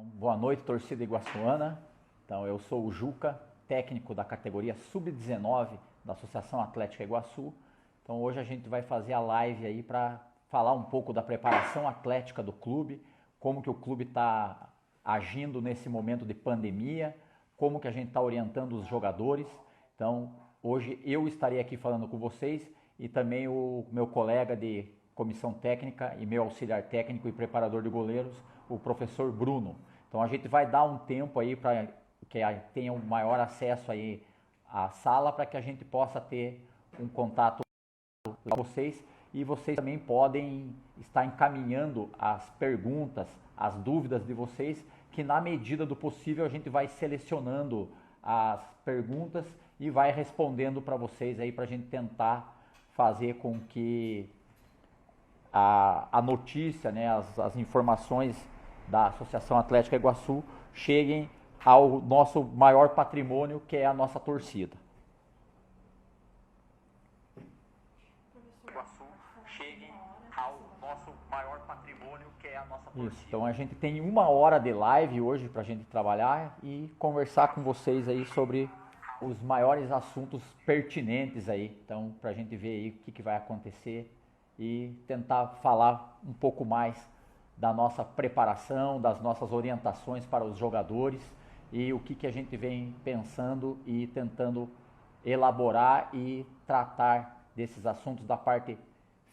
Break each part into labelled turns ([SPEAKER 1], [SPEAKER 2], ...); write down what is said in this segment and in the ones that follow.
[SPEAKER 1] Boa noite, torcida iguaçuana. Então, eu sou o Juca, técnico da categoria Sub-19 da Associação Atlética Iguaçu. Então, hoje a gente vai fazer a live aí para falar um pouco da preparação atlética do clube, como que o clube está agindo nesse momento de pandemia, como que a gente está orientando os jogadores. Então, hoje eu estarei aqui falando com vocês e também o meu colega de comissão técnica e meu auxiliar técnico e preparador de goleiros, o professor Bruno. Então a gente vai dar um tempo aí para que tenha um maior acesso aí à sala para que a gente possa ter um contato com vocês e vocês também podem estar encaminhando as perguntas, as dúvidas de vocês, que na medida do possível a gente vai selecionando as perguntas e vai respondendo para vocês aí para a gente tentar fazer com que a notícia, né, as informações da Associação Atlética Iguaçu cheguem ao nosso maior patrimônio, que é a nossa torcida. Isso, então a gente tem 1 hora de live hoje para a gente trabalhar e conversar com vocês aí sobre os maiores assuntos pertinentes aí, então para a gente ver aí o que vai acontecer e tentar falar um pouco mais da nossa preparação, das nossas orientações para os jogadores e o que a gente vem pensando e tentando elaborar e tratar desses assuntos da parte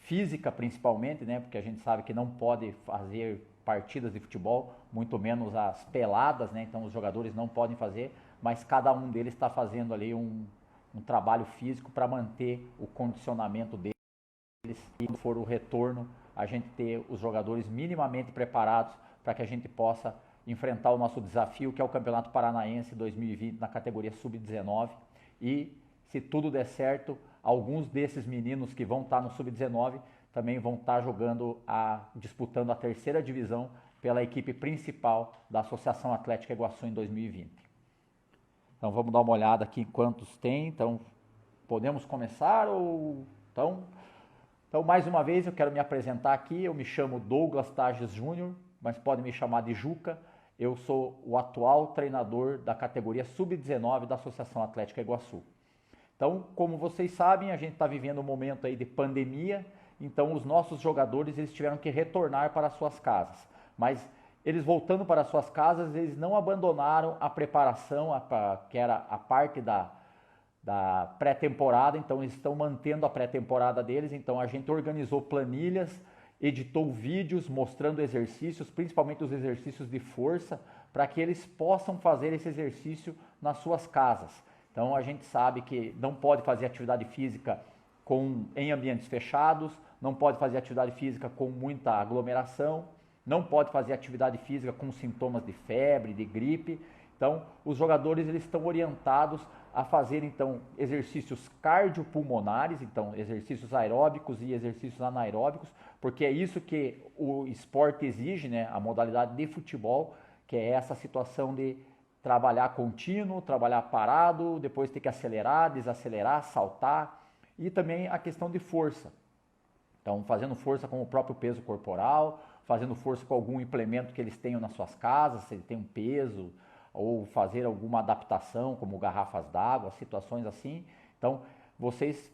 [SPEAKER 1] física principalmente, né? Porque a gente sabe que não pode fazer partidas de futebol, muito menos as peladas, né? Então os jogadores não podem fazer, mas cada um deles está fazendo ali um trabalho físico para manter o condicionamento deles e quando for o retorno, a gente ter os jogadores minimamente preparados para que a gente possa enfrentar o nosso desafio, que é o Campeonato Paranaense 2020 na categoria Sub-19. E, se tudo der certo, alguns desses meninos que vão estar no Sub-19 também vão estar jogando, disputando a terceira divisão pela equipe principal da Associação Atlética Iguaçu em 2020. Então, vamos dar uma olhada aqui em quantos tem. Então, podemos começar ou... Então, mais uma vez, eu quero me apresentar aqui. Eu me chamo Douglas Tages Júnior, mas podem me chamar de Juca. Eu sou o atual treinador da categoria Sub-19 da Associação Atlética Iguaçu. Então, como vocês sabem, a gente está vivendo um momento aí de pandemia, então os nossos jogadores eles tiveram que retornar para suas casas. Mas eles voltando para suas casas, eles não abandonaram a preparação, que era a parte da pré-temporada, então eles estão mantendo a pré-temporada deles, então a gente organizou planilhas, editou vídeos mostrando exercícios, principalmente os exercícios de força, para que eles possam fazer esse exercício nas suas casas. Então a gente sabe que não pode fazer atividade física em ambientes fechados, não pode fazer atividade física com muita aglomeração, não pode fazer atividade física com sintomas de febre, de gripe. Então, os jogadores eles estão orientados a fazer então exercícios cardiopulmonares, então exercícios aeróbicos e exercícios anaeróbicos, porque é isso que o esporte exige, né? A modalidade de futebol, que é essa situação de trabalhar contínuo, trabalhar parado, depois ter que acelerar, desacelerar, saltar, e também a questão de força. Então, fazendo força com o próprio peso corporal, fazendo força com algum implemento que eles tenham nas suas casas, se ele tem um peso, ou fazer alguma adaptação, como garrafas d'água, situações assim. Então, vocês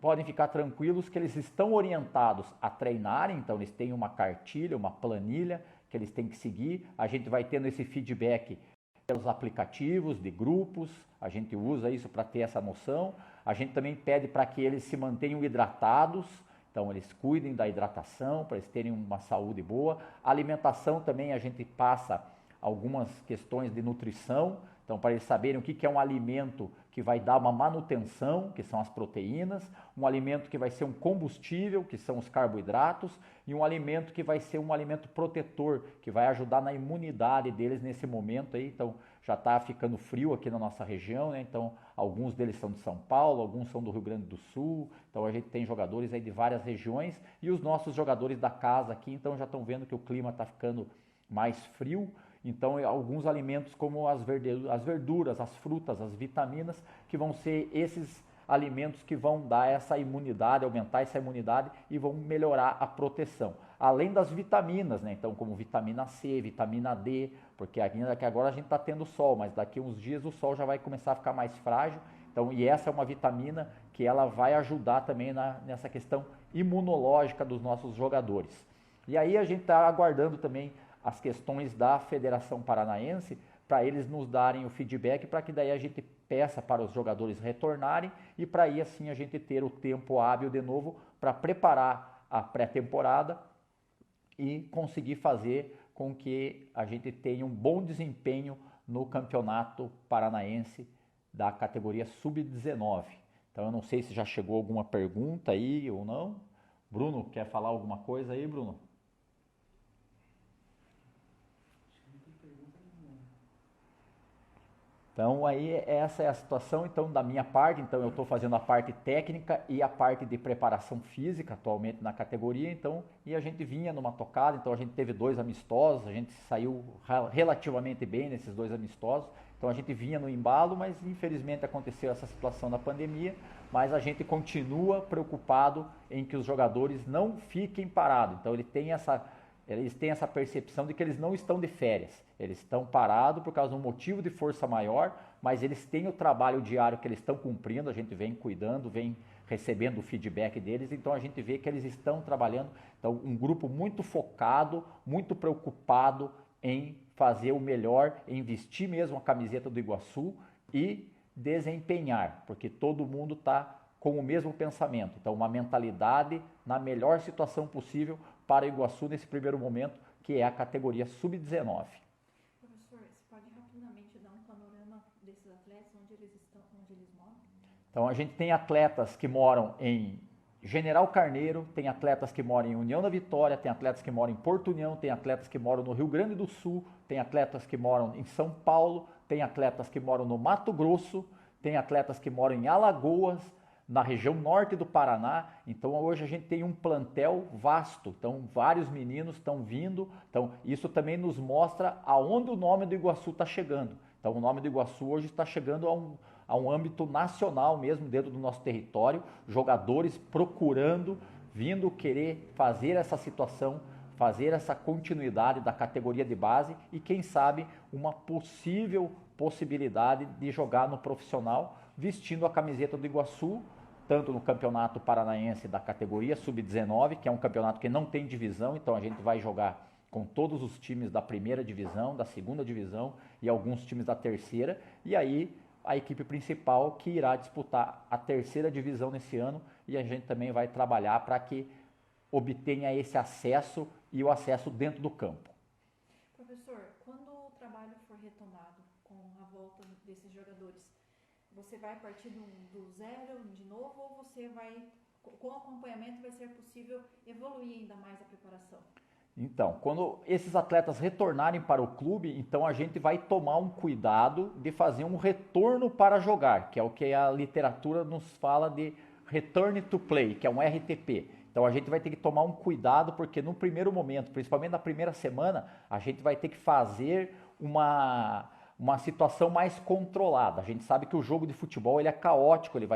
[SPEAKER 1] podem ficar tranquilos que eles estão orientados a treinarem, então eles têm uma cartilha, uma planilha que eles têm que seguir. A gente vai tendo esse feedback pelos aplicativos de grupos, a gente usa isso para ter essa noção. A gente também pede para que eles se mantenham hidratados, então eles cuidem da hidratação, para eles terem uma saúde boa. A alimentação também a gente passa algumas questões de nutrição, então para eles saberem o que é um alimento que vai dar uma manutenção, que são as proteínas, um alimento que vai ser um combustível, que são os carboidratos, e um alimento que vai ser um alimento protetor, que vai ajudar na imunidade deles nesse momento aí. Então já está ficando frio aqui na nossa região, né? Então alguns deles são de São Paulo, alguns são do Rio Grande do Sul, então a gente tem jogadores aí de várias regiões, e os nossos jogadores da casa aqui, então já estão vendo que o clima está ficando mais frio. Então, alguns alimentos como as verduras, as frutas, as vitaminas, que vão ser esses alimentos que vão dar essa imunidade, aumentar essa imunidade e vão melhorar a proteção. Além das vitaminas, né? Então, como vitamina C, vitamina D, porque ainda que agora a gente está tendo sol, mas daqui a uns dias o sol já vai começar a ficar mais frágil. Então, e essa é uma vitamina que ela vai ajudar também nessa questão imunológica dos nossos jogadores. E aí a gente está aguardando também as questões da Federação Paranaense para eles nos darem o feedback, para que daí a gente peça para os jogadores retornarem e para aí assim a gente ter o tempo hábil de novo para preparar a pré-temporada e conseguir fazer com que a gente tenha um bom desempenho no Campeonato Paranaense da categoria Sub-19. Então eu não sei se já chegou alguma pergunta aí ou não. Bruno, quer falar alguma coisa aí, Bruno? Então aí essa é a situação então da minha parte, então eu estou fazendo a parte técnica e a parte de preparação física atualmente na categoria, então, e a gente vinha numa tocada, então a gente teve 2 amistosos, a gente saiu relativamente bem nesses 2 amistosos, então a gente vinha no embalo, mas infelizmente aconteceu essa situação da pandemia, mas a gente continua preocupado em que os jogadores não fiquem parados, então eles têm essa percepção de que eles não estão de férias, eles estão parados por causa de um motivo de força maior, mas eles têm o trabalho diário que eles estão cumprindo, a gente vem cuidando, vem recebendo o feedback deles, então a gente vê que eles estão trabalhando, então um grupo muito focado, muito preocupado em fazer o melhor, em vestir mesmo a camiseta do Iguaçu e desempenhar, porque todo mundo está com o mesmo pensamento, então uma mentalidade na melhor situação possível para o Iguaçu nesse primeiro momento, que é a categoria Sub-19.
[SPEAKER 2] Professor, você pode rapidamente dar um panorama desses atletas, onde eles estão, onde eles moram?
[SPEAKER 1] Então a gente tem atletas que moram em General Carneiro, tem atletas que moram em União da Vitória, tem atletas que moram em Porto União, tem atletas que moram no Rio Grande do Sul, tem atletas que moram em São Paulo, tem atletas que moram no Mato Grosso, tem atletas que moram em Alagoas, na região norte do Paraná. Então hoje a gente tem um plantel vasto, então vários meninos estão vindo, então isso também nos mostra aonde o nome do Iguaçu está chegando. Então o nome do Iguaçu hoje está chegando a um âmbito nacional mesmo, dentro do nosso território, jogadores procurando, vindo querer fazer essa situação, fazer essa continuidade da categoria de base e quem sabe uma possível possibilidade de jogar no profissional vestindo a camiseta do Iguaçu, tanto no Campeonato Paranaense da categoria Sub-19, que é um campeonato que não tem divisão, então a gente vai jogar com todos os times da primeira divisão, da segunda divisão e alguns times da terceira, e aí a equipe principal que irá disputar a terceira divisão nesse ano, e a gente também vai trabalhar para que obtenha esse acesso e o acesso dentro do campo.
[SPEAKER 2] Professor, quando o trabalho for retomado com a volta desses jogadores, você vai partir do zero de novo ou você vai, com o acompanhamento, vai ser possível evoluir ainda mais a preparação?
[SPEAKER 1] Então, quando esses atletas retornarem para o clube, então a gente vai tomar um cuidado de fazer um retorno para jogar, que é o que a literatura nos fala de Return to Play, que é um RTP. Então a gente vai ter que tomar um cuidado, porque no primeiro momento, principalmente na primeira semana, a gente vai ter que fazer uma situação mais controlada. A gente sabe que o jogo de futebol ele é caótico, ele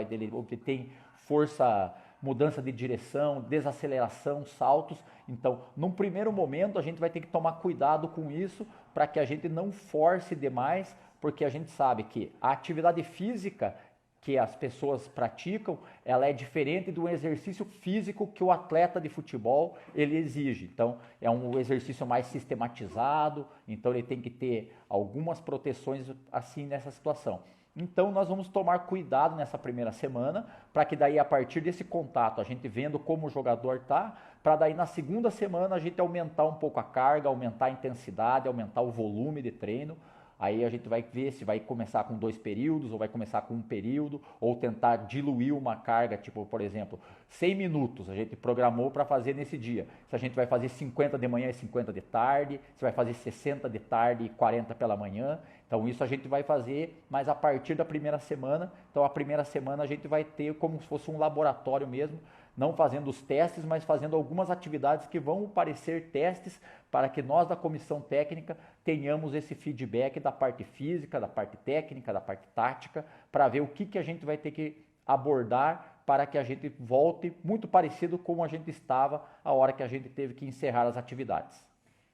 [SPEAKER 1] tem força, mudança de direção, desaceleração, saltos. Então, num primeiro momento, a gente vai ter que tomar cuidado com isso para que a gente não force demais, porque a gente sabe que a atividade física que as pessoas praticam, ela é diferente do exercício físico que o atleta de futebol ele exige. Então, é um exercício mais sistematizado, então ele tem que ter algumas proteções assim nessa situação. Então, nós vamos tomar cuidado nessa primeira semana, para que daí a partir desse contato, a gente vendo como o jogador está, para daí na segunda semana a gente aumentar um pouco a carga, aumentar a intensidade, aumentar o volume de treino. Aí a gente vai ver se vai começar com 2 períodos, ou vai começar com 1 período, ou tentar diluir uma carga, tipo, por exemplo, 100 minutos a gente programou para fazer nesse dia. Se a gente vai fazer 50 de manhã e 50 de tarde, se vai fazer 60 de tarde e 40 pela manhã. Então isso a gente vai fazer, mas a partir da primeira semana. Então a primeira semana a gente vai ter como se fosse um laboratório mesmo, não fazendo os testes, mas fazendo algumas atividades que vão parecer testes para que nós da comissão técnica tenhamos esse feedback da parte física, da parte técnica, da parte tática, para ver o que a gente vai ter que abordar para que a gente volte muito parecido como a gente estava a hora que a gente teve que encerrar as atividades.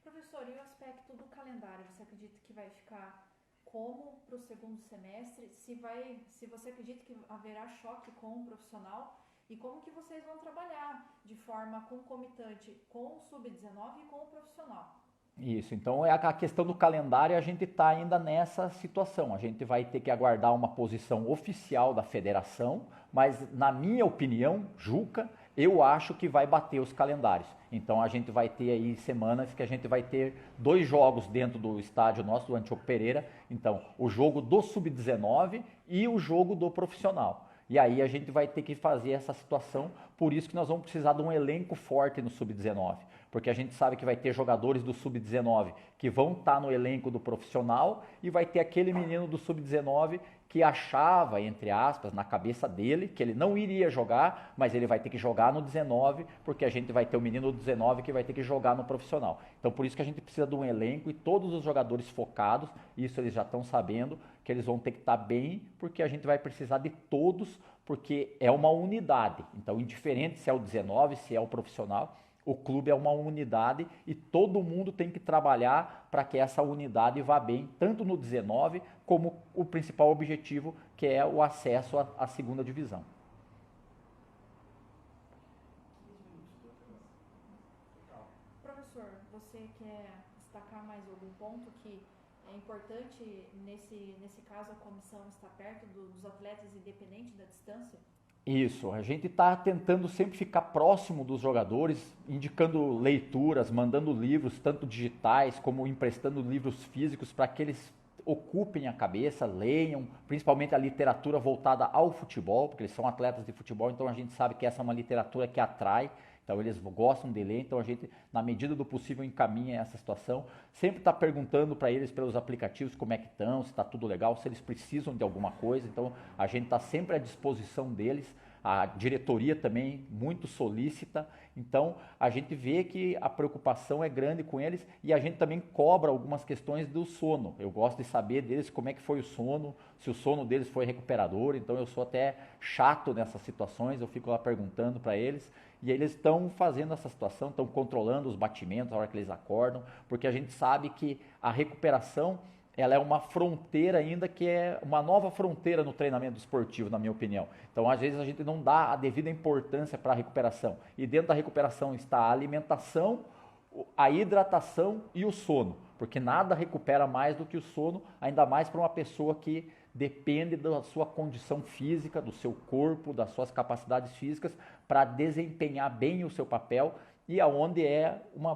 [SPEAKER 2] Professor, e o aspecto do calendário? Você acredita que vai ficar como para o segundo semestre? Se você acredita que haverá choque com o profissional? E como que vocês vão trabalhar de forma concomitante com o sub-19 e com o profissional?
[SPEAKER 1] Isso, então é a questão do calendário, a gente está ainda nessa situação. A gente vai ter que aguardar uma posição oficial da federação, mas na minha opinião, Juca, eu acho que vai bater os calendários. Então a gente vai ter aí semanas que a gente vai ter 2 jogos dentro do estádio nosso, do Antíoco Pereira. Então, o jogo do sub-19 e o jogo do profissional. E aí a gente vai ter que fazer essa situação, por isso que nós vamos precisar de um elenco forte no sub-19. Porque a gente sabe que vai ter jogadores do sub-19 que vão estar no elenco do profissional e vai ter aquele menino do sub-19 que achava, entre aspas, na cabeça dele, que ele não iria jogar, mas ele vai ter que jogar no 19, porque a gente vai ter o menino do 19 que vai ter que jogar no profissional. Então por isso que a gente precisa de um elenco e todos os jogadores focados, isso eles já estão sabendo, que eles vão ter que estar bem, porque a gente vai precisar de todos, porque é uma unidade. Então indiferente se é o 19, se é o profissional, o clube é uma unidade e todo mundo tem que trabalhar para que essa unidade vá bem, tanto no 19 como o principal objetivo, que é o acesso à segunda divisão.
[SPEAKER 2] Professor, você quer destacar mais algum ponto que é importante nesse caso a comissão está perto dos atletas independente da distância?
[SPEAKER 1] Isso, a gente está tentando sempre ficar próximo dos jogadores, indicando leituras, mandando livros, tanto digitais como emprestando livros físicos para que eles ocupem a cabeça, leiam, principalmente a literatura voltada ao futebol, porque eles são atletas de futebol, então a gente sabe que essa é uma literatura que atrai, então eles gostam de ler, então a gente, na medida do possível, encaminha essa situação. Sempre está perguntando para eles pelos aplicativos como é que estão, se está tudo legal, se eles precisam de alguma coisa, então a gente está sempre à disposição deles. A diretoria também muito solícita, então a gente vê que a preocupação é grande com eles e a gente também cobra algumas questões do sono. Eu gosto de saber deles como é que foi o sono, se o sono deles foi recuperador, então eu sou até chato nessas situações, eu fico lá perguntando para eles e eles estão fazendo essa situação, estão controlando os batimentos na hora que eles acordam, porque a gente sabe que a recuperação ela é uma fronteira ainda que é uma nova fronteira no treinamento esportivo, na minha opinião. Então, às vezes, a gente não dá a devida importância para a recuperação. E dentro da recuperação está a alimentação, a hidratação e o sono. Porque nada recupera mais do que o sono, ainda mais para uma pessoa que depende da sua condição física, do seu corpo, das suas capacidades físicas, para desempenhar bem o seu papel e aonde é uma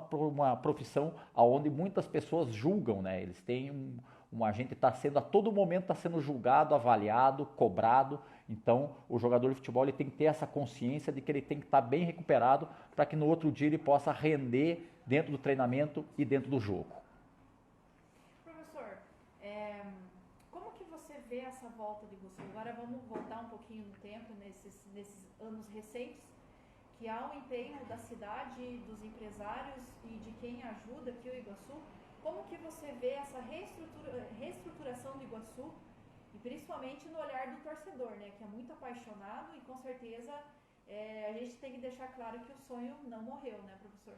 [SPEAKER 1] profissão aonde muitas pessoas julgam, né? Eles têm a gente está sendo a todo momento está sendo julgado, avaliado, cobrado. Então, o jogador de futebol ele tem que ter essa consciência de que ele tem que estar bem recuperado para que no outro dia ele possa render dentro do treinamento e dentro do jogo.
[SPEAKER 2] Professor, como que você vê essa volta de Iguaçu? Agora vamos voltar um pouquinho no tempo, nesses anos recentes, que há um empenho da cidade, dos empresários e de quem ajuda aqui o Iguaçu. Como que você vê essa reestruturação do Iguaçu e principalmente no olhar do torcedor, né, que é muito apaixonado e com certeza a gente tem que deixar claro que o sonho não morreu, né, professor?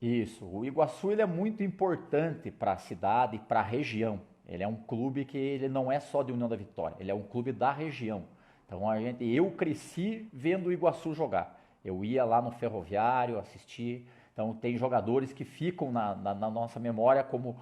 [SPEAKER 1] Isso, o Iguaçu ele é muito importante para a cidade e para a região. Ele é um clube que ele não é só de União da Vitória, ele é um clube da região. Então eu cresci vendo o Iguaçu jogar. Eu ia lá no Ferroviário assistir. Então tem jogadores que ficam na nossa memória como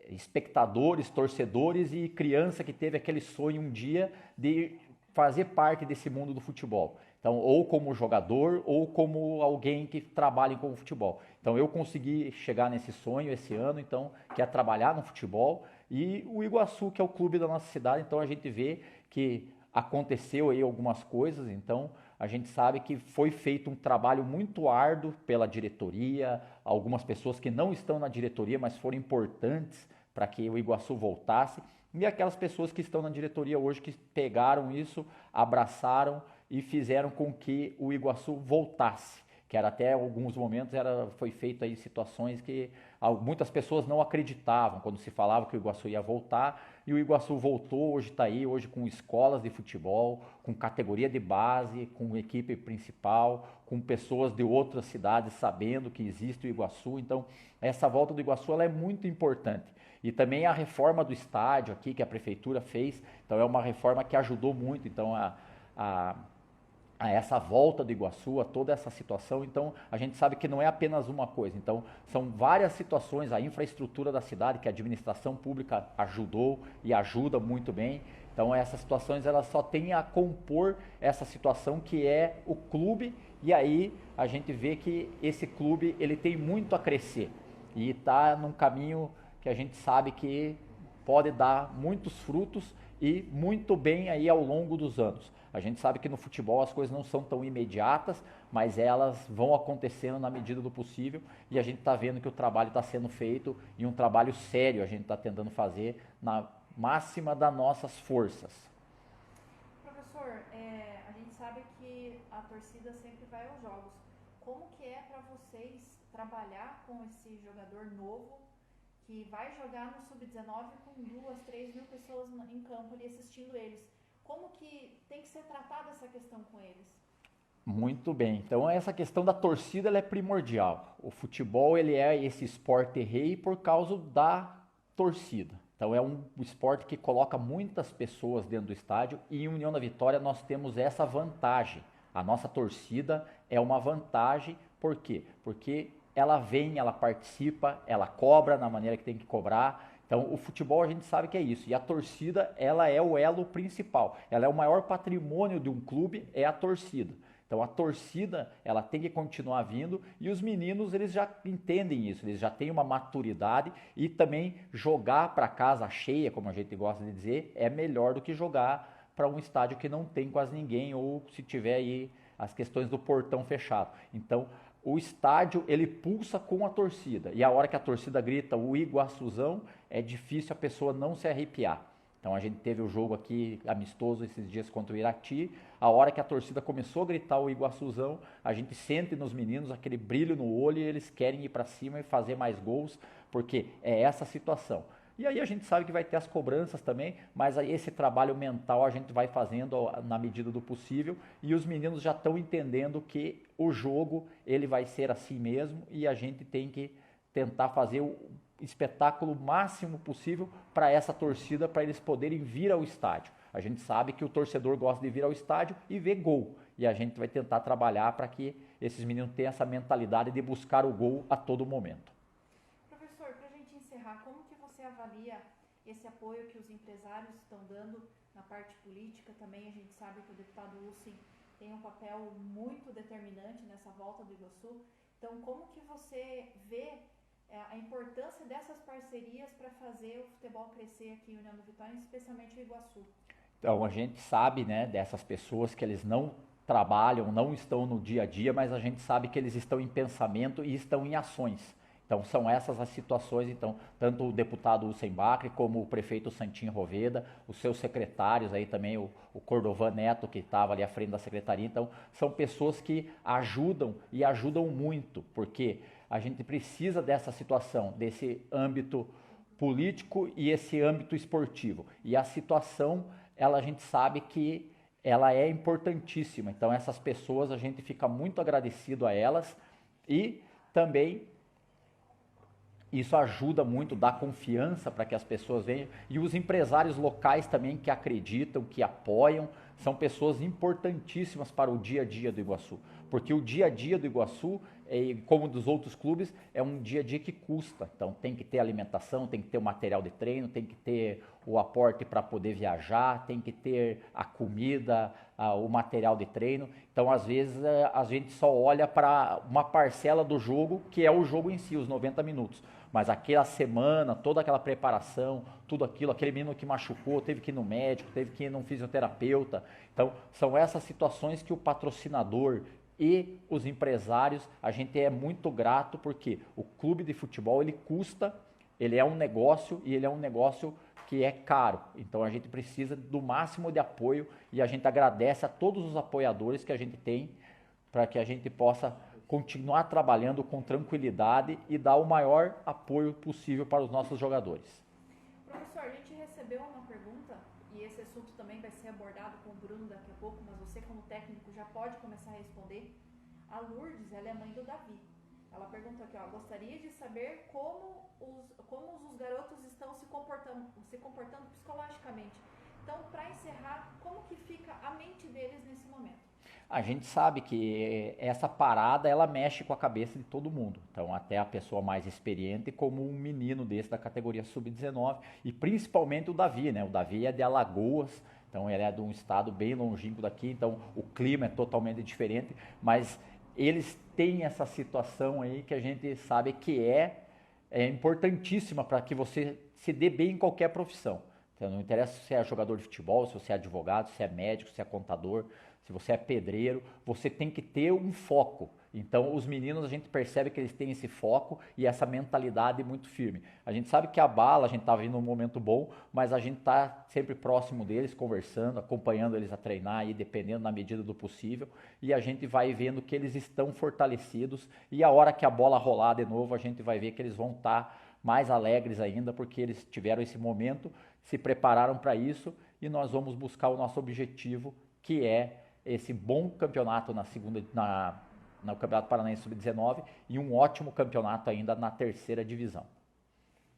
[SPEAKER 1] espectadores, torcedores e criança que teve aquele sonho um dia de fazer parte desse mundo do futebol. Então, ou como jogador ou como alguém que trabalha com o futebol. Então eu consegui chegar nesse sonho esse ano, então, que é trabalhar no futebol, e o Iguaçu, que é o clube da nossa cidade, então a gente vê que aconteceu aí algumas coisas, então a gente sabe que foi feito um trabalho muito árduo pela diretoria, algumas pessoas que não estão na diretoria, mas foram importantes para que o Iguaçu voltasse, e aquelas pessoas que estão na diretoria hoje que pegaram isso, abraçaram e fizeram com que o Iguaçu voltasse, que era até alguns momentos foi feito aí situações que Muitas pessoas não acreditavam quando se falava que o Iguaçu ia voltar, e o Iguaçu voltou, hoje está aí, hoje com escolas de futebol, com categoria de base, com equipe principal, com pessoas de outras cidades sabendo que existe o Iguaçu. Então, essa volta do Iguaçu ela é muito importante. E também a reforma do estádio aqui que a prefeitura fez, então é uma reforma que ajudou muito. Então, a essa volta do Iguaçu, a toda essa situação. Então, a gente sabe que não é apenas uma coisa. Então, são várias situações, a infraestrutura da cidade, que a administração pública ajudou e ajuda muito bem. Então, essas situações, elas só têm a compor essa situação que é o clube, e aí a gente vê que esse clube, ele tem muito a crescer e está num caminho que a gente sabe que pode dar muitos frutos e muito bem aí ao longo dos anos. A gente sabe que no futebol as coisas não são tão imediatas, mas elas vão acontecendo na medida do possível, e a gente está vendo que o trabalho está sendo feito, e um trabalho sério a gente está tentando fazer na máxima das nossas forças.
[SPEAKER 2] Professor, a gente sabe que a torcida sempre vai aos jogos. Como que é para vocês trabalhar com esse jogador novo que vai jogar no Sub-19 com 2, 3 mil pessoas em campo ali assistindo eles? Como que tem que ser tratada essa questão com eles?
[SPEAKER 1] Muito bem, então essa questão da torcida ela é primordial. O futebol ele é esse esporte rei por causa da torcida. Então é um esporte que coloca muitas pessoas dentro do estádio, e em União da Vitória nós temos essa vantagem. A nossa torcida é uma vantagem, por quê? Porque ela vem, ela participa, ela cobra na maneira que tem que cobrar. Então, o futebol a gente sabe que é isso, e a torcida, ela é o elo principal, ela é o maior patrimônio de um clube, é a torcida. Então, a torcida, ela tem que continuar vindo, e os meninos, eles já entendem isso, eles já têm uma maturidade, e também jogar para casa cheia, como a gente gosta de dizer, é melhor do que jogar para um estádio que não tem quase ninguém, ou se tiver aí as questões do portão fechado. Então, o estádio, ele pulsa com a torcida, e a hora que a torcida grita o Iguaçuzão, é difícil a pessoa não se arrepiar. Então a gente teve o jogo aqui amistoso esses dias contra o Irati, a hora que a torcida começou a gritar o Iguaçuzão, a gente sente nos meninos aquele brilho no olho, e eles querem ir para cima e fazer mais gols, porque é essa situação. E aí a gente sabe que vai ter as cobranças também, mas aí esse trabalho mental a gente vai fazendo na medida do possível, e os meninos já estão entendendo que o jogo ele vai ser assim mesmo, e a gente tem que tentar fazer o espetáculo máximo possível para essa torcida, para eles poderem vir ao estádio. A gente sabe que o torcedor gosta de vir ao estádio e ver gol, e a gente vai tentar trabalhar para que esses meninos tenham essa mentalidade de buscar o gol a todo momento.
[SPEAKER 2] Professor, para a gente encerrar, como que você avalia esse apoio que os empresários estão dando na parte política? Também a gente sabe que o deputado Lucien tem um papel muito determinante nessa volta do Iguaçu. Então, como que você vê a importância dessas parcerias para fazer o futebol crescer aqui em União da Vitória, especialmente o Iguaçu?
[SPEAKER 1] Então, a gente sabe, né, dessas pessoas que eles não trabalham, não estão no dia a dia, mas a gente sabe que eles estão em pensamento e estão em ações. Então, são essas as situações. Então, tanto o deputado Hussein Bacri, como o prefeito Santinho Roveda, os seus secretários aí também, o Cordovan Neto, que estava ali à frente da secretaria. Então, são pessoas que ajudam e ajudam muito, porque a gente precisa dessa situação, desse âmbito político e esse âmbito esportivo. E a situação, a gente sabe que ela é importantíssima. Então, essas pessoas, a gente fica muito agradecido a elas, e também isso ajuda muito, dá confiança para que as pessoas venham. E os empresários locais também que acreditam, que apoiam, são pessoas importantíssimas para o dia a dia do Iguaçu. Porque o dia a dia do Iguaçu, como dos outros clubes, é um dia a dia que custa. Então tem que ter alimentação, tem que ter o material de treino, tem que ter o aporte para poder viajar, tem que ter a comida, o material de treino. Então às vezes a gente só olha para uma parcela do jogo, que é o jogo em si, os 90 minutos. Mas aquela semana, toda aquela preparação, tudo aquilo, aquele menino que machucou, teve que ir no médico, teve que ir num fisioterapeuta. Então, são essas situações que o patrocinador e os empresários, a gente é muito grato, porque o clube de futebol, ele custa, ele é um negócio, e ele é um negócio que é caro. Então, a gente precisa do máximo de apoio, e a gente agradece a todos os apoiadores que a gente tem, para que a gente possa continuar trabalhando com tranquilidade e dar o maior apoio possível para os nossos jogadores.
[SPEAKER 2] Professor, a gente recebeu uma pergunta, e esse assunto também vai ser abordado com o Bruno daqui a pouco, mas você como técnico já pode começar a responder. A Lourdes, ela é mãe do Davi. Ela perguntou aqui, gostaria de saber como os garotos estão se comportando psicologicamente. Então, para encerrar, como que fica a mente deles nesse momento?
[SPEAKER 1] A gente sabe que essa parada, ela mexe com a cabeça de todo mundo. Então, até a pessoa mais experiente, como um menino desse da categoria sub-19, e principalmente o Davi, né? O Davi é de Alagoas, então ele é de um estado bem longínquo daqui, então o clima é totalmente diferente, mas eles têm essa situação aí que a gente sabe que é importantíssima para que você se dê bem em qualquer profissão. Então, não interessa se você é jogador de futebol, se você é advogado, se é médico, se é contador, se você é pedreiro, você tem que ter um foco. Então, os meninos, a gente percebe que eles têm esse foco e essa mentalidade muito firme. A gente sabe que a bala, a gente está vindo num momento bom, mas a gente está sempre próximo deles, conversando, acompanhando eles a treinar, e dependendo na medida do possível, e a gente vai vendo que eles estão fortalecidos, e a hora que a bola rolar de novo, a gente vai ver que eles vão estar mais alegres ainda, porque eles tiveram esse momento, se prepararam para isso, e nós vamos buscar o nosso objetivo, que é esse bom campeonato no Campeonato Paranaense Sub-19 e um ótimo campeonato ainda na terceira divisão.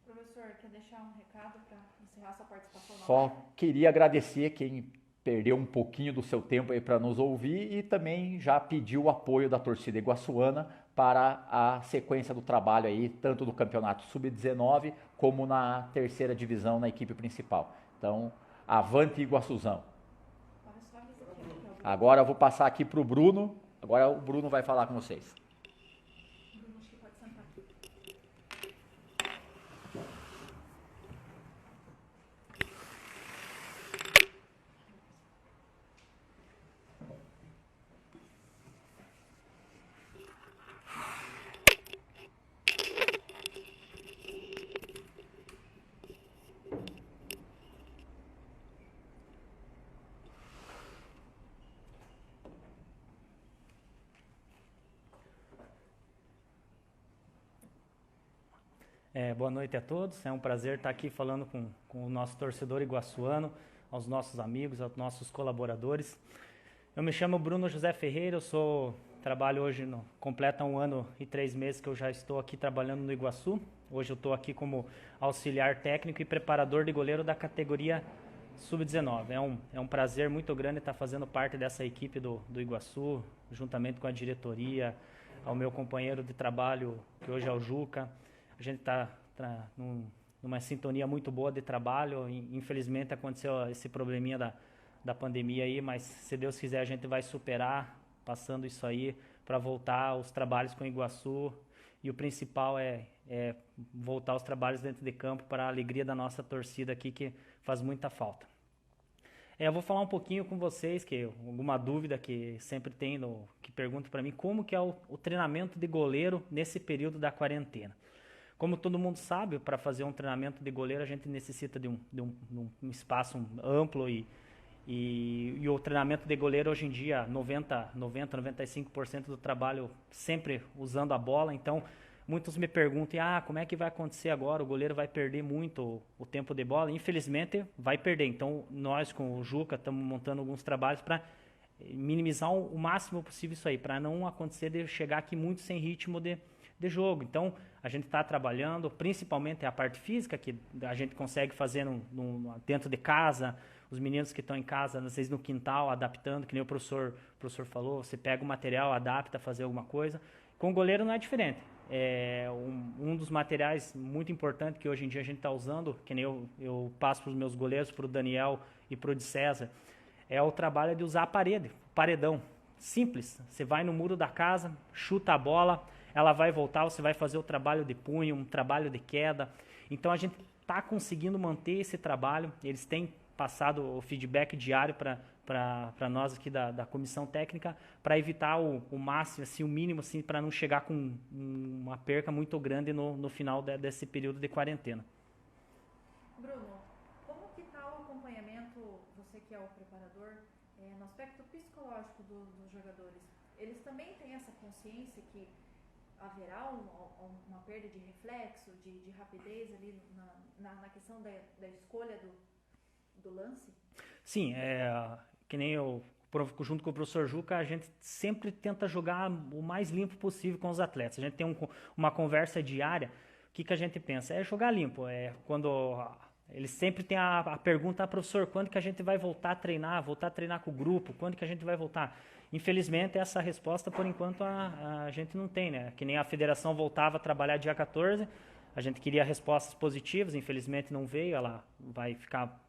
[SPEAKER 2] Professor, quer deixar um recado para encerrar sua participação na
[SPEAKER 1] Só
[SPEAKER 2] live?
[SPEAKER 1] queria agradecer quem perdeu um pouquinho do seu tempo aí para nos ouvir e também já pediu o apoio da torcida iguaçuana para a sequência do trabalho aí, tanto do Campeonato Sub-19 como na terceira divisão na equipe principal. Então, avante Iguaçuzão! Agora eu vou passar aqui para o Bruno. Agora o Bruno vai falar com vocês.
[SPEAKER 2] Bruno, acho que pode sentar aqui.
[SPEAKER 3] Boa noite a todos, é um prazer estar aqui falando com o nosso torcedor iguaçuano, aos nossos amigos, aos nossos colaboradores. Eu me chamo Bruno José Ferreira, trabalho hoje, completa 1 ano e 3 meses que eu já estou aqui trabalhando no Iguaçu. Hoje eu estou aqui como auxiliar técnico e preparador de goleiro da categoria Sub-19. É um prazer muito grande estar fazendo parte dessa equipe do Iguaçu, juntamente com a diretoria, ao meu companheiro de trabalho, que hoje é o Juca. A gente está numa sintonia muito boa de trabalho. Infelizmente aconteceu esse probleminha da pandemia aí, mas se Deus quiser a gente vai superar, passando isso aí, para voltar aos trabalhos com o Iguaçu. E o principal é voltar aos trabalhos dentro de campo para a alegria da nossa torcida aqui, que faz muita falta. Eu vou falar um pouquinho com vocês, que alguma dúvida que sempre tem, que perguntam para mim, como que é o treinamento de goleiro nesse período da quarentena. Como todo mundo sabe, para fazer um treinamento de goleiro a gente necessita de um espaço amplo e o treinamento de goleiro hoje em dia, 95% do trabalho sempre usando a bola. Então, muitos me perguntam, como é que vai acontecer agora? O goleiro vai perder muito o tempo de bola? Infelizmente, vai perder. Então, nós com o Juca estamos montando alguns trabalhos para minimizar o máximo possível isso aí, para não acontecer de chegar aqui muito sem ritmo de jogo. Então, a gente está trabalhando, principalmente a parte física, que a gente consegue fazer dentro de casa, os meninos que estão em casa, às vezes no quintal, adaptando, que nem o professor falou, você pega o material, adapta, fazer alguma coisa. Com o goleiro não é diferente. Um dos materiais muito importantes que hoje em dia a gente está usando, que nem eu passo para os meus goleiros, para o Daniel e para o de César, é o trabalho de usar a paredão. Simples, você vai no muro da casa, chuta a bola, ela vai voltar, você vai fazer o trabalho de punho, um trabalho de queda. Então a gente está conseguindo manter esse trabalho, eles têm passado o feedback diário para nós aqui da comissão técnica, para evitar o máximo, assim, o mínimo, assim, para não chegar com uma perca muito grande no final desse período de quarentena.
[SPEAKER 2] Bruno, como que está o acompanhamento, você que é o preparador, no aspecto psicológico dos jogadores? eles também têm essa consciência que haverá uma perda de reflexo, de rapidez ali na questão da escolha do lance?
[SPEAKER 3] Sim, que nem eu, junto com o professor Juca, a gente sempre tenta jogar o mais limpo possível com os atletas. A gente tem uma conversa diária. O que a gente pensa? É jogar limpo. Quando eles sempre têm a pergunta, professor, quando que a gente vai voltar a treinar com o grupo? Quando que a gente vai voltar? Infelizmente, essa resposta, por enquanto, a gente não tem, né? Que nem a federação voltava a trabalhar dia 14, a gente queria respostas positivas, infelizmente não veio, ela vai ficar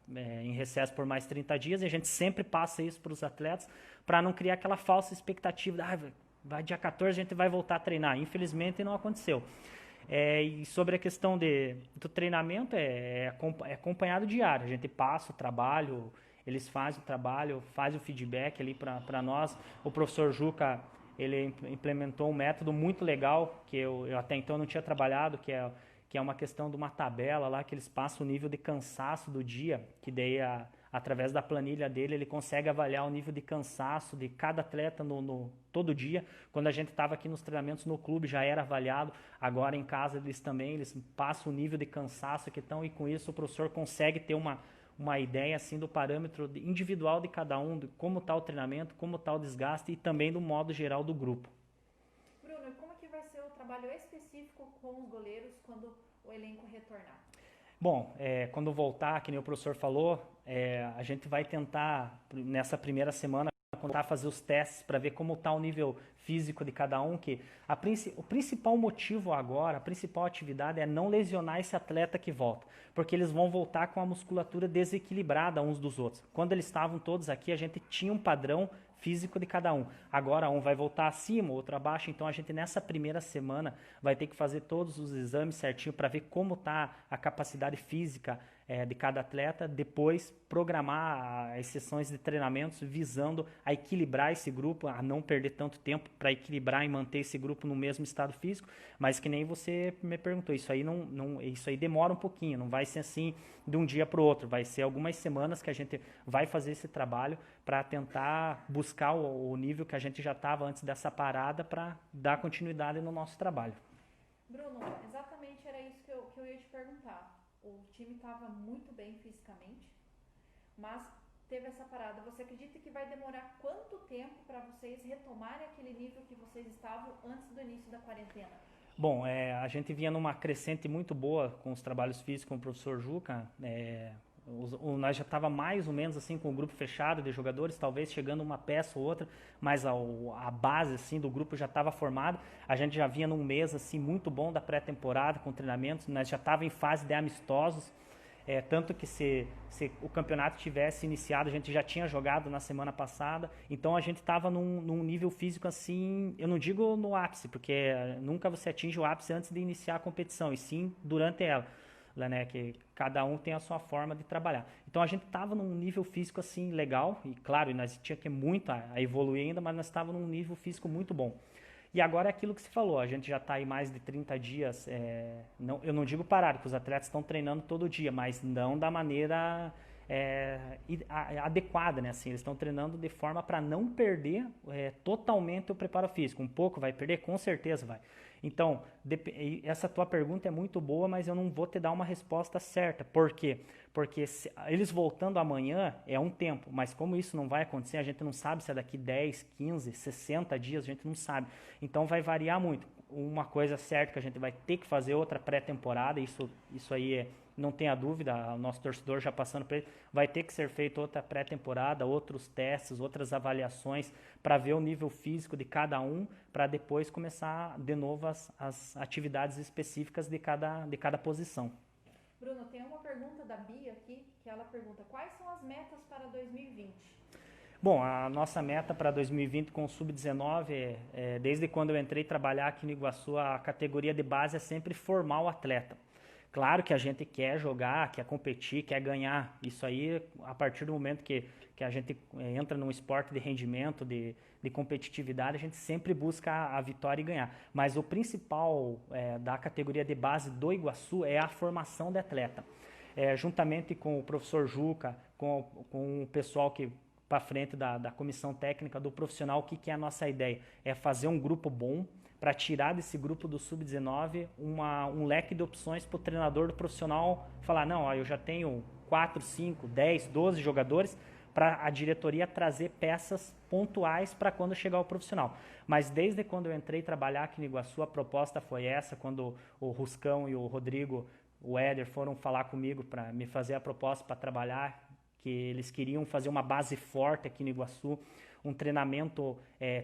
[SPEAKER 3] em recesso por mais 30 dias, e a gente sempre passa isso para os atletas, para não criar aquela falsa expectativa, vai dia 14 a gente vai voltar a treinar. Infelizmente não aconteceu. E sobre a questão do treinamento, é acompanhado diário, a gente passa o trabalho, eles fazem o trabalho, fazem o feedback ali para nós. O professor Juca, ele implementou um método muito legal, que eu até então não tinha trabalhado, que é uma questão de uma tabela lá, que eles passam o nível de cansaço do dia, que daí, através da planilha dele, ele consegue avaliar o nível de cansaço de cada atleta todo dia. Quando a gente estava aqui nos treinamentos no clube, já era avaliado. Agora em casa eles passam o nível de cansaço que estão, e com isso o professor consegue ter uma ideia assim do parâmetro individual de cada um, de como está o treinamento, como está o desgaste, e também do modo geral do grupo.
[SPEAKER 2] Bruno, e como que vai ser o trabalho específico com os goleiros quando o elenco retornar?
[SPEAKER 3] Bom, quando voltar, que nem o professor falou, a gente vai tentar, nessa primeira semana, tentar fazer os testes para ver como está o nível físico de cada um, que o principal motivo agora, a principal atividade é não lesionar esse atleta que volta, porque eles vão voltar com a musculatura desequilibrada uns dos outros. Quando eles estavam todos aqui, a gente tinha um padrão físico de cada um. Agora um vai voltar acima, outro abaixo, então a gente nessa primeira semana vai ter que fazer todos os exames certinho para ver como está a capacidade física de cada atleta, depois programar as sessões de treinamentos visando a equilibrar esse grupo, a não perder tanto tempo para equilibrar e manter esse grupo no mesmo estado físico, mas que nem você me perguntou, isso aí demora um pouquinho, não vai ser assim de um dia para o outro, vai ser algumas semanas que a gente vai fazer esse trabalho para tentar buscar o nível que a gente já estava antes dessa parada, para dar continuidade no nosso trabalho.
[SPEAKER 2] Bruno, exatamente era isso que eu ia te perguntar. O time estava muito bem fisicamente, mas teve essa parada. Você acredita que vai demorar quanto tempo para vocês retomarem aquele nível que vocês estavam antes do início da quarentena?
[SPEAKER 3] Bom, a gente vinha numa crescente muito boa com os trabalhos físicos com o professor Juca. Nós já estava mais ou menos assim com o grupo fechado de jogadores, talvez chegando uma peça ou outra, mas a base assim do grupo já estava formada. A gente já vinha num mês assim muito bom da pré-temporada com treinamentos, nós já estava em fase de amistosos, tanto que se o campeonato tivesse iniciado, a gente já tinha jogado na semana passada, então a gente estava num nível físico assim, eu não digo no ápice, porque nunca você atinge o ápice antes de iniciar a competição, e sim durante ela. Né, que cada um tem a sua forma de trabalhar. Então a gente estava num nível físico assim legal, e claro, nós tinha que muito a evoluir ainda, mas nós estávamos num nível físico muito bom. E agora é aquilo que se falou, a gente já está aí mais de 30 dias, eu não digo parado, porque os atletas estão treinando todo dia, mas não da maneira adequada, né? Assim, eles estão treinando de forma para não perder totalmente o preparo físico. Um pouco vai perder, com certeza vai. Então, essa tua pergunta é muito boa, mas eu não vou te dar uma resposta certa. Por quê? Porque eles voltando amanhã é um tempo, mas como isso não vai acontecer, a gente não sabe se é daqui 10, 15, 60 dias, a gente não sabe. Então vai variar muito. Uma coisa certa que a gente vai ter que fazer outra pré-temporada, isso aí não tenha dúvida, o nosso torcedor já passando por ele, vai ter que ser feita outra pré-temporada, outros testes, outras avaliações para ver o nível físico de cada um, para depois começar de novo as atividades específicas de cada posição.
[SPEAKER 2] Bruno, tem uma pergunta da Bia aqui, que ela pergunta, quais são as metas para 2020?
[SPEAKER 3] Bom, a nossa meta para 2020 com o Sub-19, desde quando eu entrei trabalhar aqui no Iguaçu, a categoria de base é sempre formar o atleta. Claro que a gente quer jogar, quer competir, quer ganhar. Isso aí, a partir do momento que a gente entra num esporte de rendimento, de competitividade, a gente sempre busca a vitória e ganhar. Mas o principal da categoria de base do Iguaçu é a formação de atleta. Juntamente com o professor Juca, com o pessoal que para frente da comissão técnica, do profissional, o que é a nossa ideia? É fazer um grupo bom, para tirar desse grupo do Sub-19 um leque de opções para o treinador do profissional falar, não, ó, eu já tenho 4, 5, 10, 12 jogadores, para a diretoria trazer peças pontuais para quando chegar o profissional. Mas desde quando eu entrei trabalhar aqui no Iguaçu, a proposta foi essa, quando o Ruscão e o Rodrigo, o Éder, foram falar comigo para me fazer a proposta para trabalhar, que eles queriam fazer uma base forte aqui no Iguaçu, um treinamento,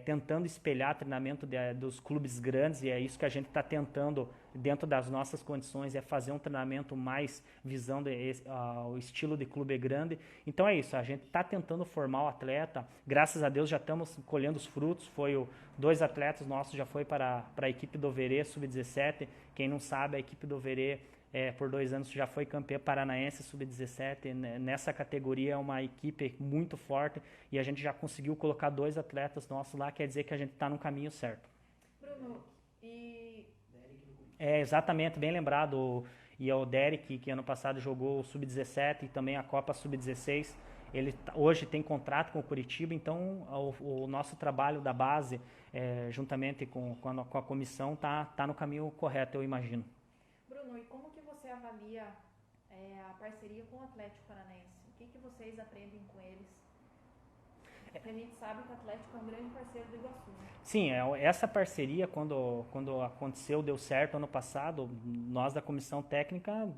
[SPEAKER 3] tentando espelhar treinamento dos clubes grandes, e é isso que a gente está tentando, dentro das nossas condições, é fazer um treinamento mais visando o estilo de clube grande. Então é isso, a gente está tentando formar o atleta, graças a Deus já estamos colhendo os frutos, 2 atletas nossos já foi para a equipe do Verê, Sub-17, quem não sabe, a equipe do Verê, por 2 anos já foi campeã paranaense Sub-17, nessa categoria é uma equipe muito forte e a gente já conseguiu colocar 2 atletas nossos lá, quer dizer que a gente está no caminho certo.
[SPEAKER 2] Bruno, e...
[SPEAKER 3] Exatamente, bem lembrado, e é o Derek, que ano passado jogou o Sub-17 e também a Copa Sub-16, ele hoje tem contrato com o Curitiba, então o nosso trabalho da base, juntamente com a comissão, tá no caminho correto, eu imagino.
[SPEAKER 2] Bruno, e como que você avalia a parceria com o Atlético Paranaense? O que vocês aprendem com eles? Porque a gente sabe que o Atlético é um grande parceiro do Iguaçu. Né?
[SPEAKER 3] Sim, essa parceria, quando aconteceu, deu certo ano passado, nós da comissão técnica,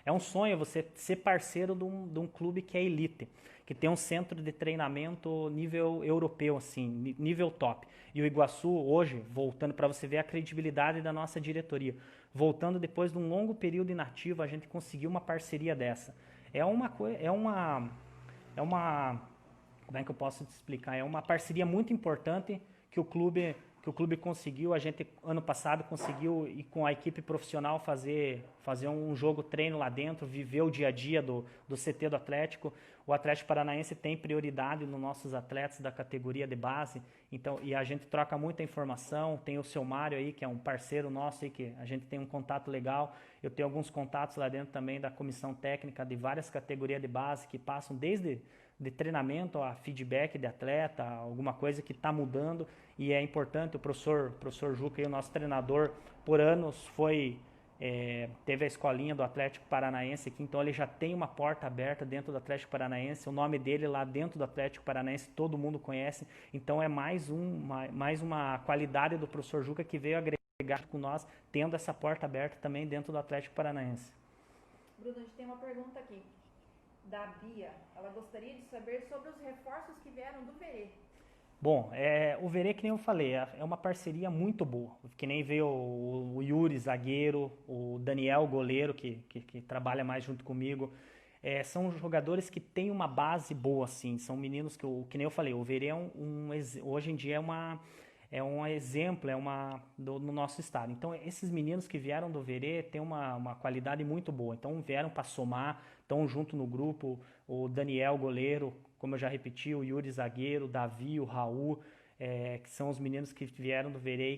[SPEAKER 3] é um sonho você ser parceiro de um clube que é elite, que tem um centro de treinamento nível europeu, assim, nível top. E o Iguaçu, hoje, voltando para você ver a credibilidade da nossa diretoria, voltando depois de um longo período inativo, a gente conseguiu uma parceria dessa. Como é que eu posso te explicar? É uma parceria muito importante que o clube conseguiu. A gente, ano passado, conseguiu ir com a equipe profissional fazer um jogo treino lá dentro, viver o dia a dia do CT do Atlético. O Atlético Paranaense tem prioridade nos nossos atletas da categoria de base, então, e a gente troca muita informação. Tem o seu Mário aí, que é um parceiro nosso aí, que a gente tem um contato legal. Eu tenho alguns contatos lá dentro também da comissão técnica de várias categorias de base que passam desde de treinamento a feedback de atleta, alguma coisa que está mudando, e é importante. O professor Juca, aí, o nosso treinador, por anos teve a escolinha do Atlético Paranaense aqui, então ele já tem uma porta aberta dentro do Atlético Paranaense, o nome dele lá dentro do Atlético Paranaense todo mundo conhece, então é mais uma qualidade do professor Juca que veio agregar com nós, tendo essa porta aberta também dentro do Atlético Paranaense.
[SPEAKER 2] Bruno, a gente tem uma pergunta aqui da Bia. Ela gostaria de saber sobre os reforços que vieram do Verê.
[SPEAKER 3] Bom, o Verê, que nem eu falei, é uma parceria muito boa. Que nem veio o Yuri, zagueiro, o Daniel, goleiro, que trabalha mais junto comigo. São jogadores que têm uma base boa, assim. São meninos que nem eu falei, o Verê hoje em dia é um exemplo, no nosso estado. Então, esses meninos que vieram do Verê têm uma qualidade muito boa. Então, vieram para somar, estão junto no grupo. O Daniel, goleiro, como eu já repeti, o Yuri, zagueiro, o Davi, o Raul, que são os meninos que vieram do Verê e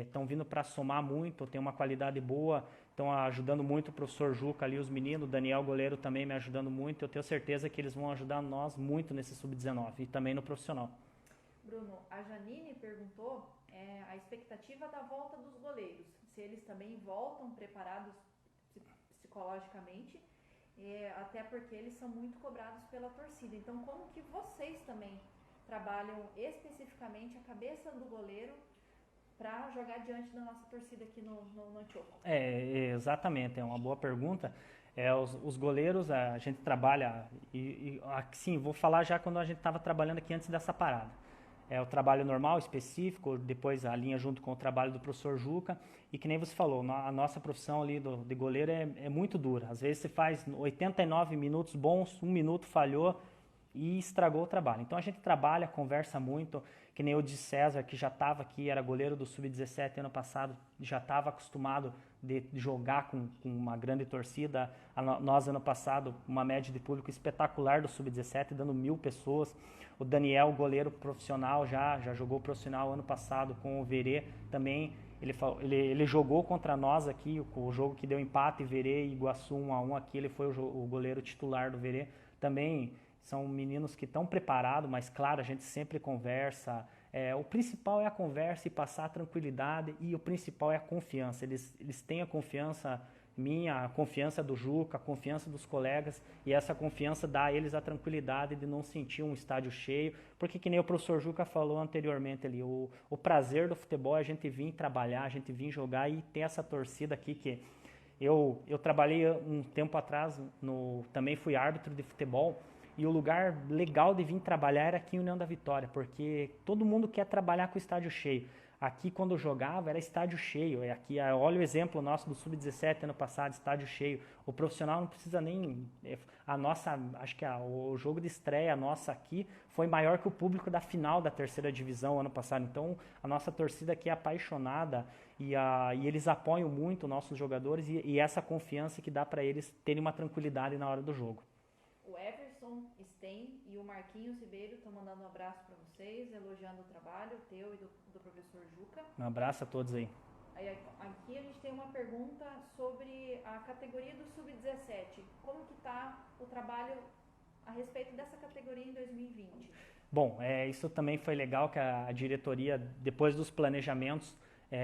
[SPEAKER 3] estão vindo para somar muito, tem uma qualidade boa, estão ajudando muito o professor Juca ali, os meninos, o Daniel, goleiro, também me ajudando muito. Eu tenho certeza que eles vão ajudar nós muito nesse Sub-19 e também no profissional.
[SPEAKER 2] Bruno, a Janine perguntou a expectativa da volta dos goleiros, se eles também voltam preparados psicologicamente, até porque eles são muito cobrados pela torcida. Então, como que vocês também trabalham especificamente a cabeça do goleiro para jogar diante da nossa torcida aqui no Antioco?
[SPEAKER 3] Exatamente, é uma boa pergunta. Os goleiros, a gente trabalha, sim, vou falar já quando a gente estava trabalhando aqui antes dessa parada. O trabalho normal, específico, depois a linha junto com o trabalho do professor Juca, e que nem você falou, a nossa profissão ali de goleiro é muito dura. Às vezes você faz 89 minutos bons, 1 minuto falhou e estragou o trabalho. Então a gente trabalha, conversa muito, que nem o de César, que já estava aqui, era goleiro do Sub-17 ano passado, já estava acostumado de jogar com uma grande torcida. Nós, ano passado, uma média de público espetacular do Sub-17, dando 1.000 pessoas. O Daniel, goleiro profissional, já jogou profissional ano passado com o Verê também. Ele jogou contra nós aqui, o jogo que deu empate, Verê e Iguaçu 1-1 aqui, ele foi o goleiro titular do Verê. Também são meninos que estão preparados, mas claro, a gente sempre conversa. O principal é a conversa e passar a tranquilidade, e o principal é a confiança. Eles têm a confiança minha, a confiança do Juca, a confiança dos colegas, e essa confiança dá a eles a tranquilidade de não sentir um estádio cheio, porque que nem o professor Juca falou anteriormente ali, o prazer do futebol é a gente vir trabalhar, a gente vir jogar e ter essa torcida aqui que eu trabalhei um tempo atrás, também fui árbitro de futebol, e o lugar legal de vir trabalhar era aqui em União da Vitória, porque todo mundo quer trabalhar com o estádio cheio. Aqui, quando eu jogava, era estádio cheio. Aqui, olha o exemplo nosso do Sub-17 ano passado, estádio cheio. O profissional não precisa nem... acho que o jogo de estreia nossa aqui foi maior que o público da final da terceira divisão ano passado. Então, a nossa torcida aqui é apaixonada e eles apoiam muito os nossos jogadores e essa confiança que dá para eles terem uma tranquilidade na hora do jogo.
[SPEAKER 2] O Everson Stein e o Marquinhos Ribeiro estão mandando um abraço para vocês, elogiando o trabalho teu e do professor Juca.
[SPEAKER 3] Um abraço a todos aí.
[SPEAKER 2] Aqui a gente tem uma pergunta sobre a categoria do Sub-17. Como que está o trabalho a respeito dessa categoria em 2020?
[SPEAKER 3] Bom, isso também foi legal que a diretoria, depois dos planejamentos,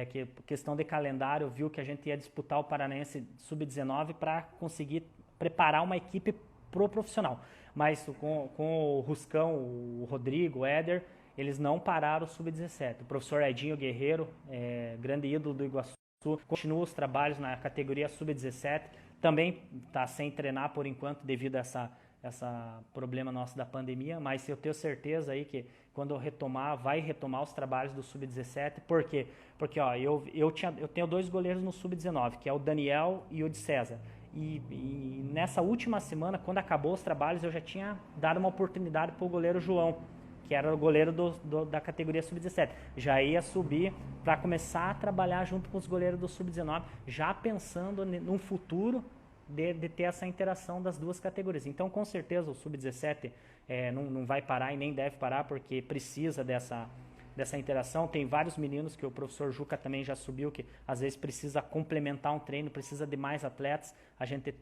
[SPEAKER 3] que questão de calendário, viu que a gente ia disputar o Paranaense Sub-19 para conseguir preparar uma equipe pro profissional. Mas com o Ruscão, o Rodrigo, o Éder, eles não pararam o Sub-17. O professor Edinho Guerreiro, grande ídolo do Iguaçu, continua os trabalhos na categoria Sub-17. Também está sem treinar por enquanto devido a essa problema nosso da pandemia, mas eu tenho certeza aí que quando eu retomar, vai retomar os trabalhos do Sub-17. Por quê? Porque eu tenho 2 goleiros no Sub-19, que é o Daniel e o de César. E nessa última semana, quando acabou os trabalhos, eu já tinha dado uma oportunidade para o goleiro João, que era o goleiro da categoria Sub-17. Já ia subir para começar a trabalhar junto com os goleiros do Sub-19, já pensando num futuro de ter essa interação das duas categorias. Então, com certeza, o Sub-17 não vai parar e nem deve parar, porque precisa dessa interação. Tem vários meninos que o professor Juca também já subiu, que às vezes precisa complementar um treino, precisa de mais atletas. A gente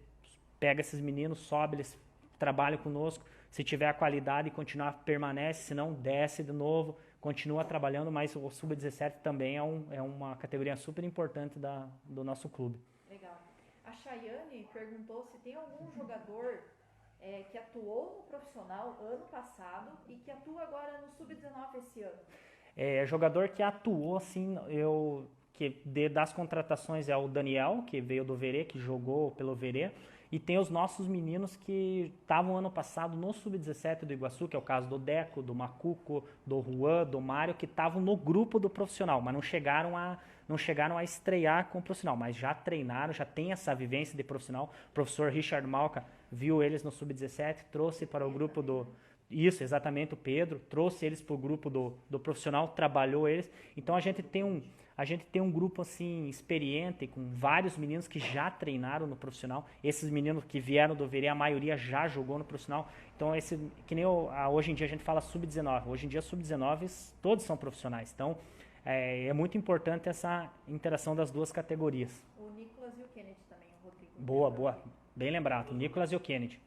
[SPEAKER 3] pega esses meninos, sobe, eles trabalham conosco. Se tiver a qualidade e continuar, permanece, se não, desce de novo, continua trabalhando, mas o Sub-17 também é uma categoria super importante do nosso clube.
[SPEAKER 2] Legal. A Chayane perguntou se tem algum jogador que atuou no profissional ano passado e que atua agora no Sub-19 esse ano.
[SPEAKER 3] Jogador que atuou, assim, das contratações é o Daniel, que veio do Verê, que jogou pelo Verê, e tem os nossos meninos que estavam ano passado no Sub-17 do Iguaçu, que é o caso do Deco, do Macuco, do Juan, do Mário, que estavam no grupo do profissional, mas não chegaram a estrear com o profissional, mas já treinaram, já tem essa vivência de profissional. O professor Richard Malca viu eles no Sub-17, trouxe para o grupo do... Isso, exatamente, o Pedro, trouxe eles para o grupo do profissional, trabalhou eles. Então, a gente tem um grupo, assim, experiente, com vários meninos que já treinaram no profissional. Esses meninos que vieram do Verê, a maioria já jogou no profissional. Então, que nem hoje em dia a gente fala Sub-19. Hoje em dia, Sub-19, todos são profissionais. Então, é muito importante essa interação das duas categorias.
[SPEAKER 2] O Nicolas e o Kennedy também, o Rodrigo.
[SPEAKER 3] Boa. Bem lembrado, o Nicolas e o Kennedy.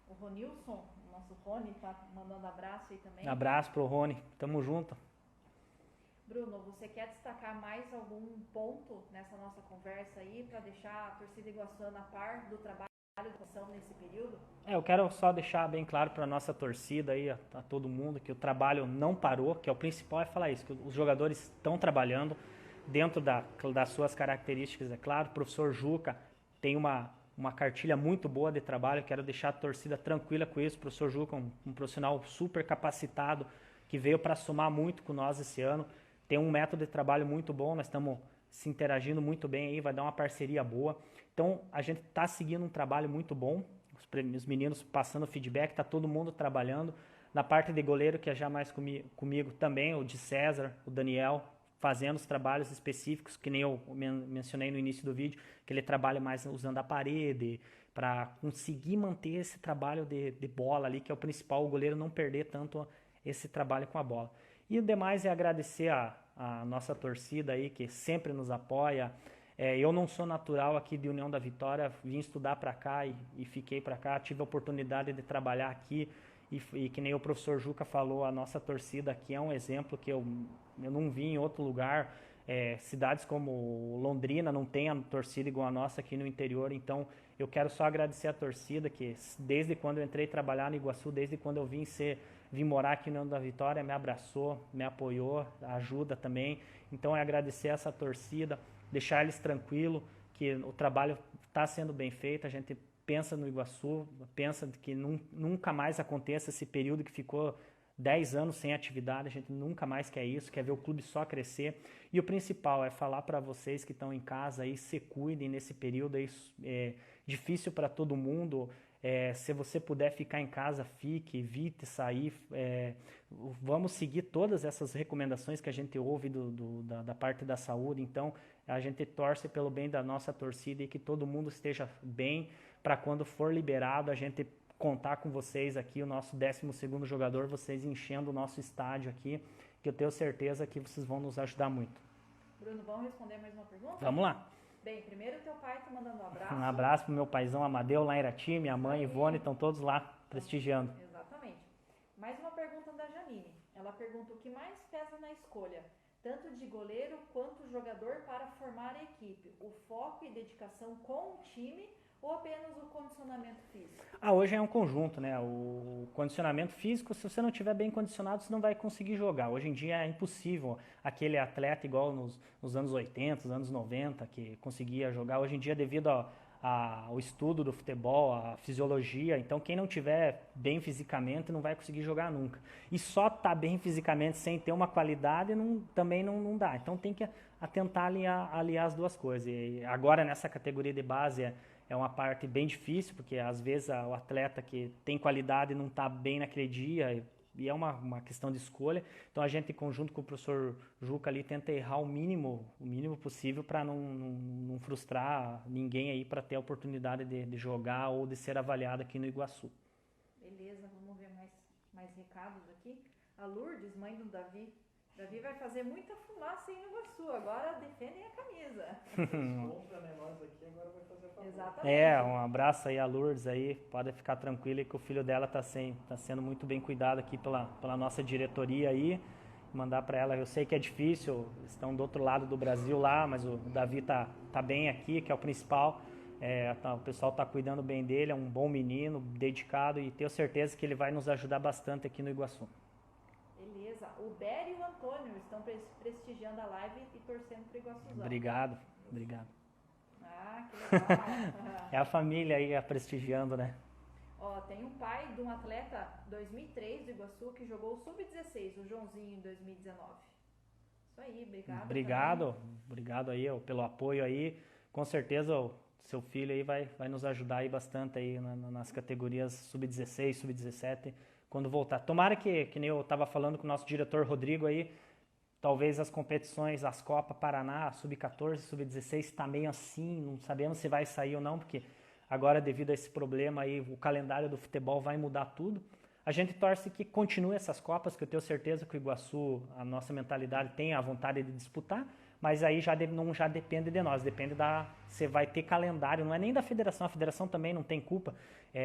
[SPEAKER 2] O Ronilson, o nosso Rony, tá mandando abraço aí também.
[SPEAKER 3] Abraço pro Rony, tamo junto.
[SPEAKER 2] Bruno, você quer destacar mais algum ponto nessa nossa conversa aí para deixar a torcida iguaçuana a par do trabalho de ação nesse período?
[SPEAKER 3] Eu quero só deixar bem claro para a nossa torcida aí, a todo mundo, que o trabalho não parou, que é o principal é falar isso, que os jogadores estão trabalhando dentro das suas características, é claro. O professor Juca tem uma cartilha muito boa de trabalho, quero deixar a torcida tranquila com isso. O professor Juca é um profissional super capacitado, que veio para somar muito com nós esse ano. Tem um método de trabalho muito bom, nós estamos se interagindo muito bem aí, vai dar uma parceria boa. Então, a gente está seguindo um trabalho muito bom, os meninos passando feedback, está todo mundo trabalhando. Na parte de goleiro, que é já mais comigo também, o de César, o Daniel, fazendo os trabalhos específicos, que nem eu mencionei no início do vídeo, que ele trabalha mais usando a parede, para conseguir manter esse trabalho de bola ali, que é o principal, o goleiro não perder tanto esse trabalho com a bola. E o demais é agradecer a nossa torcida aí, que sempre nos apoia. Eu não sou natural aqui de União da Vitória, vim estudar para cá e fiquei para cá, tive a oportunidade de trabalhar aqui e que nem o professor Juca falou, a nossa torcida aqui é um exemplo que eu não vi em outro lugar. Cidades como Londrina não tem a torcida igual a nossa aqui no interior, então eu quero só agradecer a torcida que desde quando eu entrei trabalhar no Iguaçu, desde quando eu vim morar aqui no União da Vitória, me abraçou, me apoiou, ajuda também. Então é agradecer essa torcida, deixar eles tranquilos, que o trabalho está sendo bem feito, a gente pensa no Iguaçu, pensa que nunca mais aconteça esse período que ficou 10 anos sem atividade, a gente nunca mais quer isso, quer ver o clube só crescer. E o principal é falar para vocês que estão em casa aí, se cuidem nesse período aí, difícil para todo mundo. Se você puder ficar em casa, fique, evite sair. Vamos seguir todas essas recomendações que a gente ouve da parte da saúde. Então, a gente torce pelo bem da nossa torcida e que todo mundo esteja bem para quando for liberado a gente contar com vocês aqui, o nosso 12º jogador, vocês enchendo o nosso estádio aqui, que eu tenho certeza que vocês vão nos ajudar muito.
[SPEAKER 2] Bruno, vamos responder mais uma pergunta?
[SPEAKER 3] Vamos lá.
[SPEAKER 2] Bem, primeiro teu pai tá mandando um abraço.
[SPEAKER 3] Um abraço pro meu paizão Amadeu lá em Irati, minha mãe Ivone, estão todos lá prestigiando.
[SPEAKER 2] Exatamente. Mais uma pergunta da Janine. Ela pergunta o que mais pesa na escolha, tanto de goleiro quanto jogador para formar a equipe, o foco e dedicação com o time ou apenas o condicionamento físico?
[SPEAKER 3] Hoje é um conjunto, né? O condicionamento físico, se você não estiver bem condicionado, você não vai conseguir jogar. Hoje em dia é impossível aquele atleta igual nos anos 80, nos anos 90, que conseguia jogar. Hoje em dia, devido ao estudo do futebol, a fisiologia, então quem não tiver bem fisicamente não vai conseguir jogar nunca. E só estar bem fisicamente sem ter uma qualidade também não dá. Então tem que tentar aliar as duas coisas. E agora nessa categoria de base é uma parte bem difícil, porque às vezes o atleta que tem qualidade não está bem naquele dia, e é uma questão de escolha. Então a gente, conjunto com o professor Juca ali, tenta errar o mínimo possível para não frustrar ninguém aí para ter a oportunidade de jogar ou de ser avaliado aqui no Iguaçu.
[SPEAKER 2] Beleza, vamos ver mais recados aqui. A Lourdes, mãe do Davi. Davi vai fazer muita fumaça em Iguaçu, agora defendem a camisa. Exatamente.
[SPEAKER 3] Um abraço aí a Lourdes aí, pode ficar tranquila que o filho dela tá sendo muito bem cuidado aqui pela nossa diretoria aí, mandar para ela, eu sei que é difícil, estão do outro lado do Brasil lá, mas o Davi tá bem aqui, que é o principal, o pessoal tá cuidando bem dele, é um bom menino, dedicado, e tenho certeza que ele vai nos ajudar bastante aqui no Iguaçu.
[SPEAKER 2] Beleza, o Bério e o Antônio estão prestigiando a live e torcendo pro Iguaçuzão.
[SPEAKER 3] Obrigado.
[SPEAKER 2] Que legal.
[SPEAKER 3] É a família aí prestigiando, né?
[SPEAKER 2] Tem um pai de um atleta 2003 do Iguaçu que jogou o Sub-16, o Joãozinho, em 2019. Isso aí, obrigado. Obrigado aí pelo apoio aí. Com certeza o seu filho aí vai nos ajudar aí bastante aí nas categorias Sub-16, Sub-17, quando voltar. Tomara que nem eu estava falando com o nosso diretor Rodrigo aí, talvez as competições, as Copas Paraná, Sub-14, Sub-16, está meio assim, não sabemos se vai sair ou não, porque agora, devido a esse problema aí, o calendário do futebol vai mudar tudo. A gente torce que continue essas Copas, que eu tenho certeza que o Iguaçu, a nossa mentalidade, tem a vontade de disputar, mas aí não já depende de nós, depende você vai ter calendário, não é nem da federação, a federação também não tem culpa,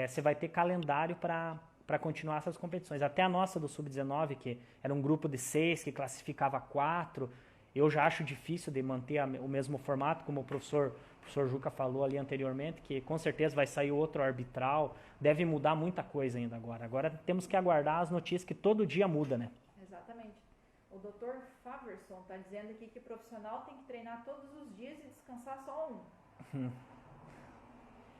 [SPEAKER 2] você vai ter calendário para continuar essas competições. Até a nossa do Sub-19, que era um grupo de 6, que classificava 4, eu já acho difícil de manter o mesmo formato, como o professor Juca falou ali anteriormente, que com certeza vai sair outro arbitral, deve mudar muita coisa ainda agora. Agora temos que aguardar as notícias que todo dia muda, né? Exatamente. O Dr. Faverson está dizendo aqui que o profissional tem que treinar todos os dias e descansar só um.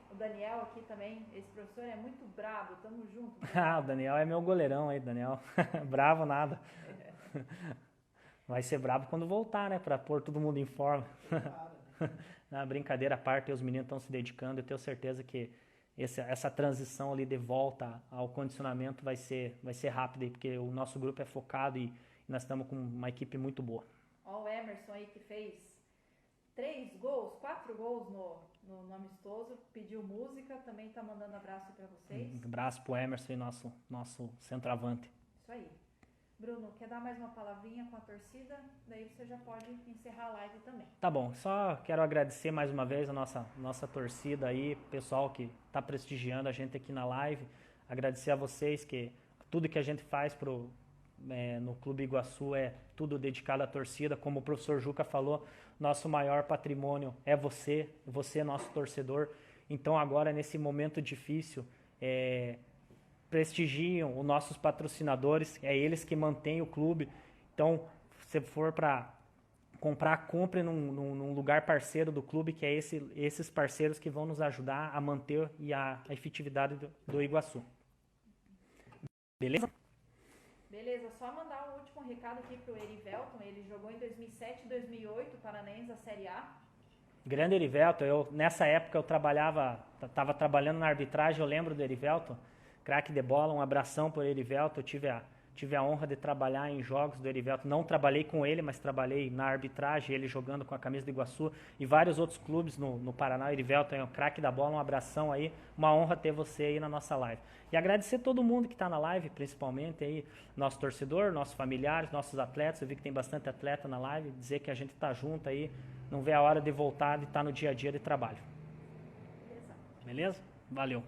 [SPEAKER 2] O Daniel aqui também, esse professor é muito brabo, tamo junto.
[SPEAKER 3] O Daniel é meu goleirão aí, Daniel. Bravo nada. Vai ser brabo quando voltar, né? Pra pôr todo mundo em forma. Na brincadeira à parte, os meninos estão se dedicando. Eu tenho certeza que essa transição ali de volta ao condicionamento vai ser rápida, porque o nosso grupo é focado e nós estamos com uma equipe muito boa.
[SPEAKER 2] Ó, o Emerson aí que fez 4 gols no amistoso, pediu música, também tá mandando abraço para vocês.
[SPEAKER 3] Um abraço pro Emerson e nosso centroavante.
[SPEAKER 2] Isso aí. Bruno, quer dar mais uma palavrinha com a torcida? Daí você já pode encerrar a live também.
[SPEAKER 3] Tá bom, só quero agradecer mais uma vez a nossa torcida aí, pessoal que está prestigiando a gente aqui na live. Agradecer a vocês que tudo que a gente faz no Clube Iguaçu é tudo dedicado à torcida. Como o professor Juca falou, nosso maior patrimônio é você é nosso torcedor. Então agora, nesse momento difícil, prestigiam os nossos patrocinadores, é eles que mantêm o clube. Então, se for para comprar, compre num lugar parceiro do clube, que é esses parceiros que vão nos ajudar a manter a efetividade do Iguaçu. Beleza?
[SPEAKER 2] Beleza, só mandar um último recado aqui pro Erivelton. Ele jogou em 2007 e 2008, Paranaense, a Série A.
[SPEAKER 3] Grande Erivelton, nessa época eu estava trabalhando na arbitragem, eu lembro do Erivelton, craque de bola, um abração por Erivelton. Eu tive a honra de trabalhar em jogos do Erivelton, não trabalhei com ele, mas trabalhei na arbitragem, ele jogando com a camisa do Iguaçu e vários outros clubes no Paraná. O Erivelton é um craque da bola, um abração aí, uma honra ter você aí na nossa live. E agradecer todo mundo que está na live, principalmente aí, nosso torcedor, nossos familiares, nossos atletas. Eu vi que tem bastante atleta na live, dizer que a gente está junto aí, não vê a hora de voltar e estar no dia a dia de trabalho. Beleza? Valeu.